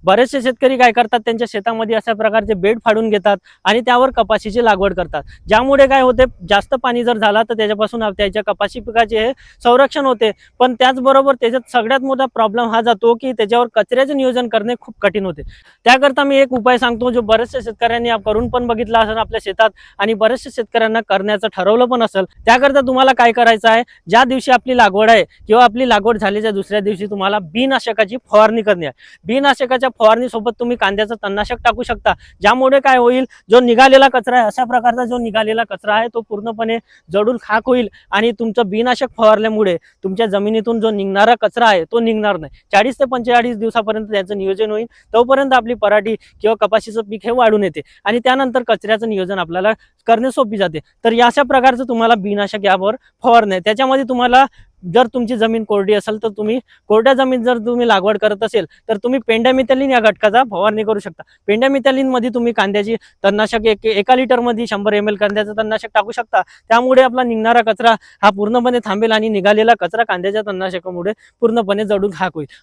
बरेचसे शेतकरी काय करतात, त्यांच्या शेतामध्ये अशा प्रकारचे बेड फाडून घेतात आणि त्यावर कपाशीची लागवड करतात, ज्यामुळे काय होते, जास्त पाणी जर झाला तर त्याच्यापासून त्याच्या कपाशी पिकाचे हे संरक्षण होते। पण त्याचबरोबर त्याच्यात सगळ्यात मोठा प्रॉब्लेम हा जातो की त्याच्यावर कचऱ्याचे नियोजन करणे खूप कठीण होते। त्याकरता मी एक उपाय सांगतो, जो बरेचशा शेतकऱ्यांनी करून पण बघितला असेल आपल्या शेतात आणि बरेचशा शेतकऱ्यांना करण्याचं ठरवलं पण असेल। त्याकरता तुम्हाला काय करायचं आहे, ज्या दिवशी आपली लागवड आहे किंवा आपली लागवड झाल्याच्या दुसऱ्या दिवशी तुम्हाला बिननाशकाची फवारणी करणे आहे। बिननाशकाच्या फवारणी सोबत तुम्ही कांद्याचं तणनाशक टाकू शकता, ज्यामुळे काय होईल, जो निघालेला कचरा आहे, अशा प्रकारचा जो निघालेला कचरा आहे तो पूर्णपणे जळून खाक होईल आणि तुमचं बिननाशक फवारल्यामुळे तुमच्या जमिनीतून जो निघणारा कचरा आहे तो निघणार नाही। 40 ते 45 दिवसापर्यंत त्याचं नियोजन होईल, तोपर्यंत आपली पराठी किंवा कपाशीचं पीक हे वाढून येते आणि त्यानंतर कचऱ्याचं नियोजन आपल्याला करणे सोपी जाते। तर अशा प्रकारचं तुम्हाला बिननाशक यावर फवारणे, त्याच्यामध्ये तुम्हाला जर तुमची जमीन कोरडी असेल तर तुम्ही कोरड्या जमीन जर तुम्ही लागवड करत असेल तर तुम्ही पेंडामिथॅलिन या घटकाचा फवारणी करू शकता। पेंडामिथॅलिन मध्ये तुम्ही कांद्याची तणनाशक एका लिटर मध्ये 100 ml कांद्याचं तणनाशक टाकू शकता, त्यामुळे आपला निघणारा कचरा हा पूर्णपणे थांबेल आणि निघालेला कचरा कांद्याच्या तणनाशकामुळे पूर्णपणे जळून खाक होईल।